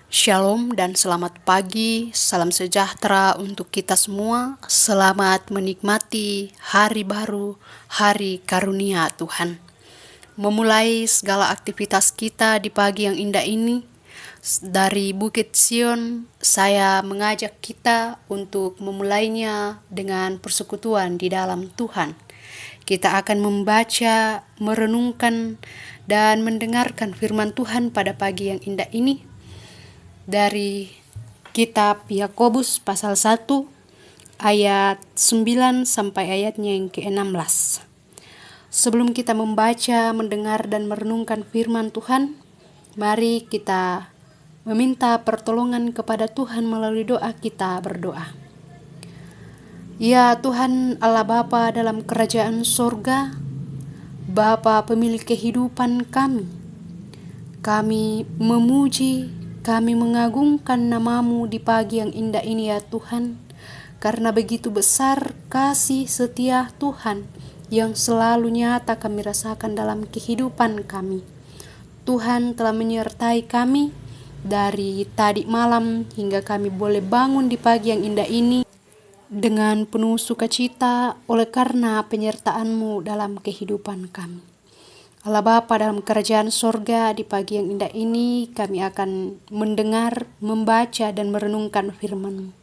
Shalom dan selamat pagi, salam sejahtera untuk kita semua. Selamat menikmati hari baru, hari karunia Tuhan. Memulai segala aktivitas kita di pagi yang indah ini, dari Bukit Sion, saya mengajak kita untuk memulainya dengan persekutuan di dalam Tuhan. Kita akan membaca, merenungkan, dan mendengarkan firman Tuhan pada pagi yang indah ini dari kitab Yakobus pasal 1 ayat 9 sampai ayatnya yang ke-16. Sebelum kita membaca, mendengar dan merenungkan firman Tuhan, mari kita meminta pertolongan kepada Tuhan melalui doa. Kita berdoa. Ya Tuhan Allah Bapa dalam kerajaan sorga, Bapa pemilik kehidupan kami memuji, kami mengagungkan nama-Mu di pagi yang indah ini ya Tuhan, karena begitu besar kasih setia Tuhan yang selalu nyata kami rasakan dalam kehidupan kami. Tuhan telah menyertai kami dari tadi malam hingga kami boleh bangun di pagi yang indah ini dengan penuh sukacita oleh karena penyertaan-Mu dalam kehidupan kami. Allah Bapa dalam kerajaan sorga, di pagi yang indah ini kami akan mendengar, membaca dan merenungkan firman-Mu.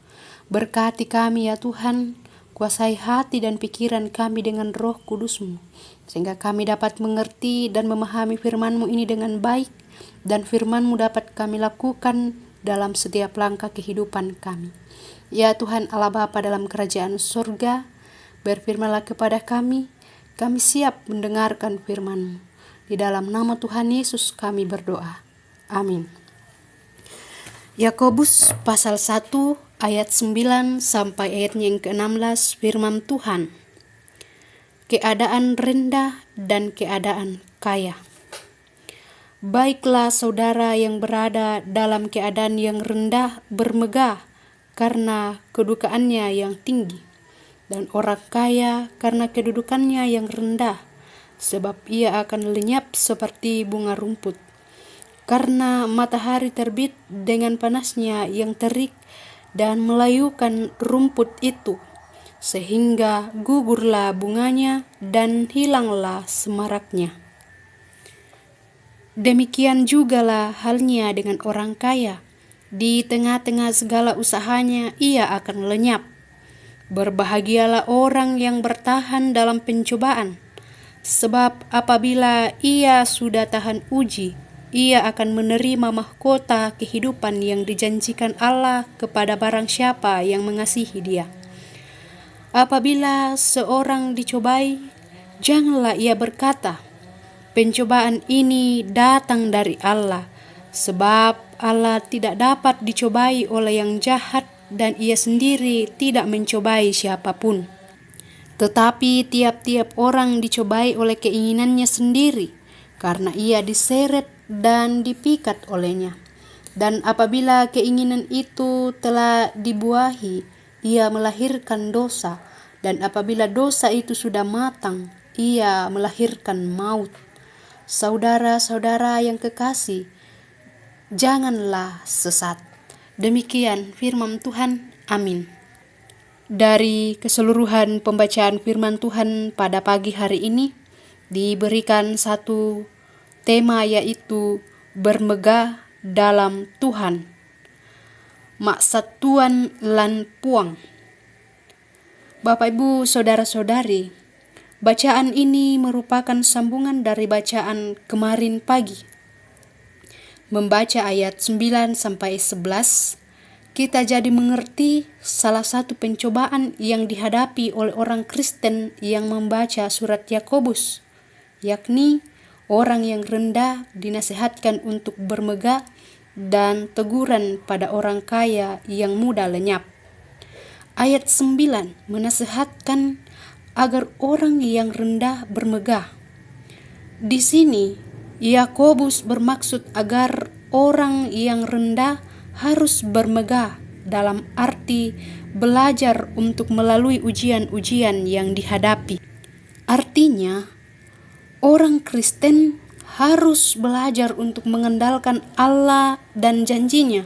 Berkati kami ya Tuhan, kuasai hati dan pikiran kami dengan Roh Kudus-Mu, sehingga kami dapat mengerti dan memahami firman-Mu ini dengan baik, dan firman-Mu dapat kami lakukan dalam setiap langkah kehidupan kami. Ya Tuhan Allah Bapa dalam kerajaan sorga, berfirmanlah kepada kami siap mendengarkan firman-Mu. Di dalam nama Tuhan Yesus kami berdoa. Amin. Yakobus pasal 1 ayat 9 sampai ayatnya yang ke-16 firman Tuhan. Keadaan rendah dan keadaan kaya. Baiklah saudara yang berada dalam keadaan yang rendah bermegah karena kedudukannya yang tinggi, dan orang kaya karena kedudukannya yang rendah, sebab ia akan lenyap seperti bunga rumput. Karena matahari terbit dengan panasnya yang terik dan melayukan rumput itu, sehingga gugurlah bunganya dan hilanglah semaraknya. Demikian jugalah halnya dengan orang kaya. Di tengah-tengah segala usahanya ia akan lenyap. Berbahagialah orang yang bertahan dalam pencobaan, sebab apabila ia sudah tahan uji, ia akan menerima mahkota kehidupan yang dijanjikan Allah kepada barang siapa yang mengasihi Dia. Apabila seorang dicobai, janganlah ia berkata, "Pencobaan ini datang dari Allah," sebab Allah tidak dapat dicobai oleh yang jahat, dan Ia sendiri tidak mencobai siapapun. Tetapi tiap-tiap orang dicobai oleh keinginannya sendiri, karena ia diseret dan dipikat olehnya. Dan apabila keinginan itu telah dibuahi, ia melahirkan dosa. Dan apabila dosa itu sudah matang, ia melahirkan maut. Saudara-saudara yang kekasih, janganlah sesat. Demikian firman Tuhan. Amin. Dari keseluruhan pembacaan firman Tuhan pada pagi hari ini diberikan satu tema, yaitu bermegah dalam Tuhan. Maksud Tuhan lan puang. Bapak Ibu saudara-saudari, bacaan ini merupakan sambungan dari bacaan kemarin pagi. Membaca ayat 9 sampai 11, kita jadi mengerti salah satu pencobaan yang dihadapi oleh orang Kristen yang membaca surat Yakobus, yakni orang yang rendah dinasihatkan untuk bermegah dan teguran pada orang kaya yang mudah lenyap. Ayat 9 menasihatkan agar orang yang rendah bermegah. Di sini Yakobus bermaksud agar orang yang rendah harus bermegah dalam arti belajar untuk melalui ujian-ujian yang dihadapi. Artinya, orang Kristen harus belajar untuk mengandalkan Allah dan janjinya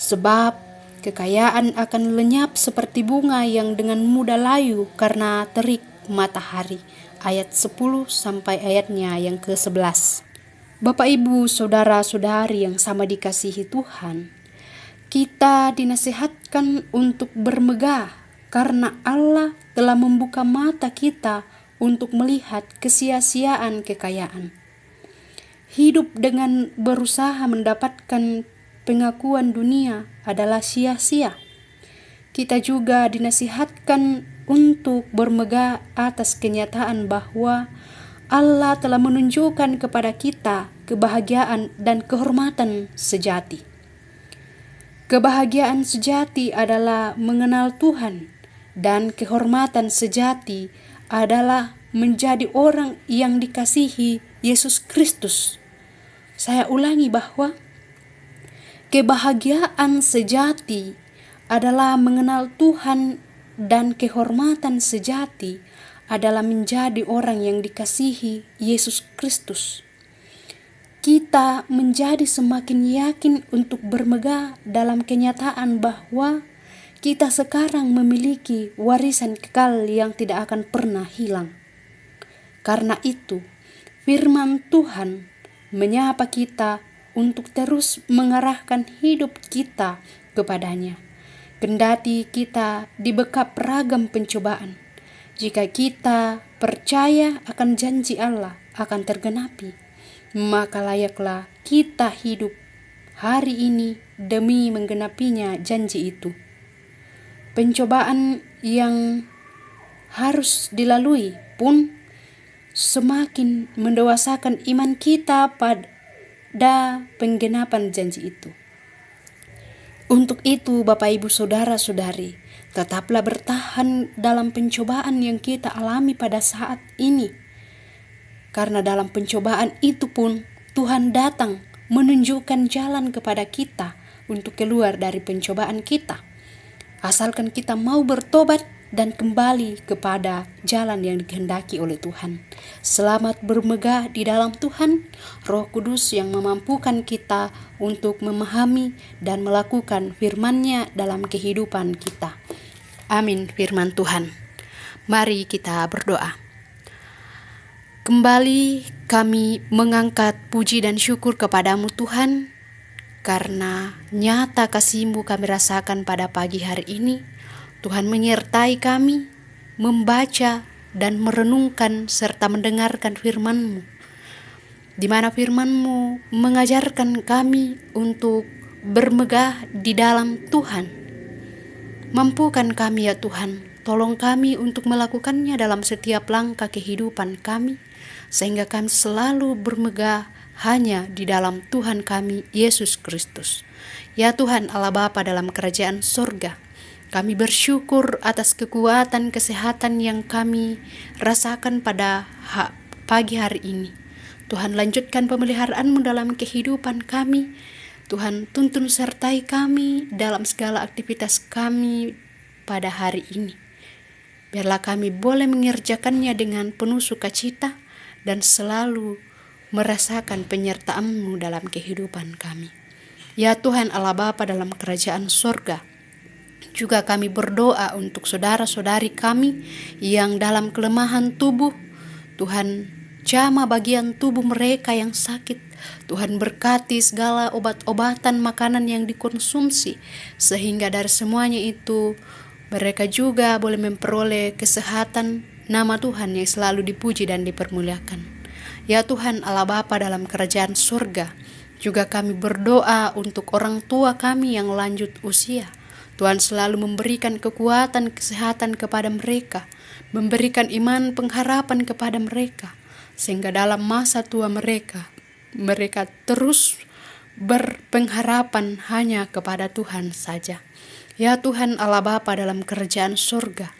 Sebab kekayaan akan lenyap seperti bunga yang dengan mudah layu karena terik matahari. Ayat 10 sampai ayatnya yang ke-11. Bapak, Ibu, saudara-saudari yang sama dikasihi Tuhan, kita dinasihatkan untuk bermegah karena Allah telah membuka mata kita untuk melihat kesia-siaan kekayaan. Hidup dengan berusaha mendapatkan pengakuan dunia adalah sia-sia. Kita juga dinasihatkan untuk bermegah atas kenyataan bahwa Allah telah menunjukkan kepada kita kebahagiaan dan kehormatan sejati. Kebahagiaan sejati adalah mengenal Tuhan, dan kehormatan sejati adalah menjadi orang yang dikasihi Yesus Kristus. Saya ulangi bahwa kebahagiaan sejati adalah mengenal Tuhan, dan kehormatan sejati adalah menjadi orang yang dikasihi Yesus Kristus. Kita menjadi semakin yakin untuk bermegah dalam kenyataan bahwa kita sekarang memiliki warisan kekal yang tidak akan pernah hilang. Karena itu, firman Tuhan menyapa kita untuk terus mengarahkan hidup kita kepadanya. Kendati kita dibekap ragam pencobaan, jika kita percaya akan janji Allah akan tergenapi, maka layaklah kita hidup hari ini demi menggenapinya janji itu. Pencobaan yang harus dilalui pun semakin mendewasakan iman kita pada penggenapan janji itu. Untuk itu, Bapak, Ibu, saudara-saudari, tetaplah bertahan dalam pencobaan yang kita alami pada saat ini. Karena dalam pencobaan itu pun Tuhan datang menunjukkan jalan kepada kita untuk keluar dari pencobaan kita. Asalkan kita mau bertobat dan kembali kepada jalan yang dikehendaki oleh Tuhan. Selamat bermegah di dalam Tuhan, Roh Kudus yang memampukan kita untuk memahami dan melakukan firman-Nya dalam kehidupan kita. Amin firman Tuhan. Mari kita berdoa. Kembali kami mengangkat puji dan syukur kepadamu Tuhan, karena nyata kasih-Mu kami rasakan pada pagi hari ini. Tuhan menyertai kami membaca dan merenungkan serta mendengarkan firman-Mu, di mana firman-Mu mengajarkan kami untuk bermegah di dalam Tuhan. Mampukan kami ya Tuhan, tolong kami untuk melakukannya dalam setiap langkah kehidupan kami, sehingga kami selalu bermegah hanya di dalam Tuhan kami, Yesus Kristus. Ya Tuhan Allah Bapa dalam kerajaan sorga, kami bersyukur atas kekuatan kesehatan yang kami rasakan pada pagi hari ini. Tuhan, lanjutkan pemeliharaan-Mu dalam kehidupan kami. Tuhan, tuntun sertai kami dalam segala aktivitas kami pada hari ini. Biarlah kami boleh mengerjakannya dengan penuh sukacita dan selalu merasakan penyertaan-Mu dalam kehidupan kami. Ya Tuhan Allah Bapa dalam kerajaan sorga, juga kami berdoa untuk saudara-saudari kami yang dalam kelemahan tubuh. Tuhan, jamah bagian tubuh mereka yang sakit. Tuhan, berkati segala obat-obatan makanan yang dikonsumsi, sehingga dari semuanya itu mereka juga boleh memperoleh kesehatan. Nama Tuhan yang selalu dipuji dan dipermuliakan. Ya Tuhan Allah Bapa dalam kerajaan surga, juga kami berdoa untuk orang tua kami yang lanjut usia. Tuhan selalu memberikan kekuatan kesehatan kepada mereka, memberikan iman pengharapan kepada mereka, sehingga dalam masa tua mereka terus berpengharapan hanya kepada Tuhan saja. Ya Tuhan Allah Bapa dalam kerajaan surga,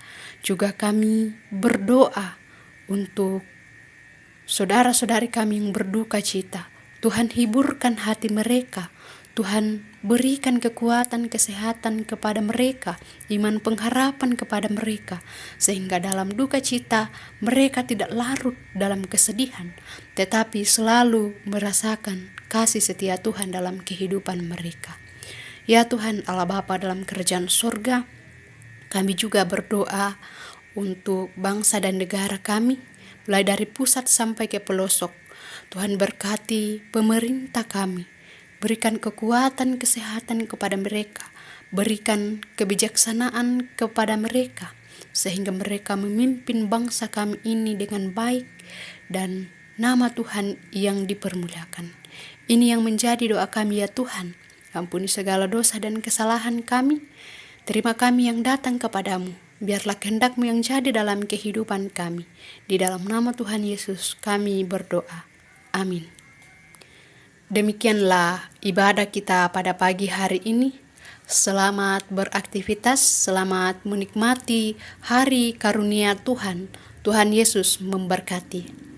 juga kami berdoa untuk saudara-saudari kami yang berduka cita. Tuhan, hiburkan hati mereka. Tuhan, berikan kekuatan kesehatan kepada mereka, iman pengharapan kepada mereka, sehingga dalam duka cita mereka tidak larut dalam kesedihan, tetapi selalu merasakan kasih setia Tuhan dalam kehidupan mereka. Ya Tuhan Allah Bapa dalam kerajaan surga, kami juga berdoa untuk bangsa dan negara kami, mulai dari pusat sampai ke pelosok. Tuhan berkati pemerintah kami, berikan kekuatan kesehatan kepada mereka, berikan kebijaksanaan kepada mereka, sehingga mereka memimpin bangsa kami ini dengan baik dan nama Tuhan yang dipermuliakan. Ini yang menjadi doa kami ya Tuhan. Ampuni segala dosa dan kesalahan kami. Terima kami yang datang kepadamu. Biarlah kehendak-Mu yang jadi dalam kehidupan kami. Di dalam nama Tuhan Yesus kami berdoa. Amin. Demikianlah ibadah kita pada pagi hari ini. Selamat beraktivitas, selamat menikmati hari karunia Tuhan. Tuhan Yesus memberkati.